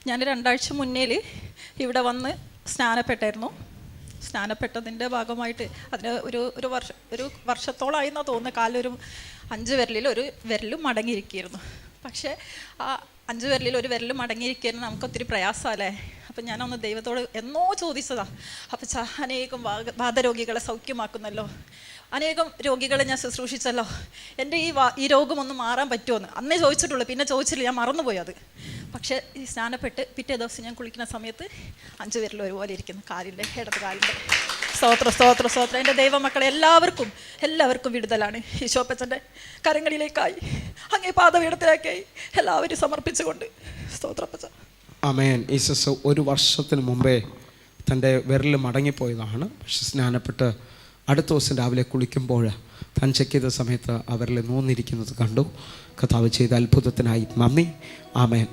ഞാൻ 2 ആഴ്ച മുന്നേ ഇവിടെ വന്ന് സ്നാനപ്പെട്ടായിരുന്നു. സ്നാനപ്പെട്ടതിൻ്റെ ഭാഗമായിട്ട് അതിന് ഒരു വർഷത്തോളമായി എന്നാണ് തോന്നുന്നത്. കാലൊരു 5 വിരലിൽ ഒരു വിരലും മടങ്ങിയിരിക്കുകയായിരുന്നു. പക്ഷേ ആ 5 വിരലിൽ ഒരു വിരലും മടങ്ങിയിരിക്കുകയായിരുന്നു നമുക്കൊത്തിരി പ്രയാസമല്ലേ. അപ്പം ഞാനൊന്ന് ദൈവത്തോട് എന്നോ ചോദിച്ചതാണ്. അപ്പം അനേകം വാതരോഗികളെ സൗഖ്യമാക്കുന്നല്ലോ, അനേകം രോഗികളെ ഞാൻ ശുശ്രൂഷിച്ചല്ലോ, എൻ്റെ ഈ രോഗമൊന്ന് മാറാൻ പറ്റുമോയെന്ന് അന്നേ ചോദിച്ചിട്ടുള്ളൂ, പിന്നെ ചോദിച്ചില്ല, ഞാൻ മറന്നുപോയി അത്. പക്ഷേ ഈ സ്നാനപ്പെട്ട് പിറ്റേ ദിവസം ഞാൻ കുളിക്കുന്ന സമയത്ത് 5 വിരലും ഒരുപോലെ ഇരിക്കുന്നു, കാലിൻ്റെ ഇടത് കാലിൻ്റെ. സ്തോത്രം. എൻ്റെ ദൈവമക്കളെ എല്ലാവർക്കും വിടുതലാണ്. ഈശോപ്പച്ചൻ്റെ കരങ്ങളിലേക്കായി അങ്ങേ പാദപീഠത്തിലേക്കായി എല്ലാവരും സമർപ്പിച്ചുകൊണ്ട് സ്തോത്രപ്പച്ച. ആമേൻ. ഈസസ് 1 വർഷത്തിന് മുമ്പേ തൻ്റെ വിരൽ മടങ്ങിപ്പോയതാണ്. പക്ഷെ സ്നാനപ്പെട്ട് അടുത്ത ദിവസം രാവിലെ കുളിക്കുമ്പോൾ താൻ ചെക്ക് ചെയ്ത സമയത്ത് ആ വിരൽ നൂന്നിരിക്കുന്നത് കണ്ടു. കർത്താവ് ചെയ്ത അത്ഭുതത്തിനായി നന്ദി. ആമേൻ.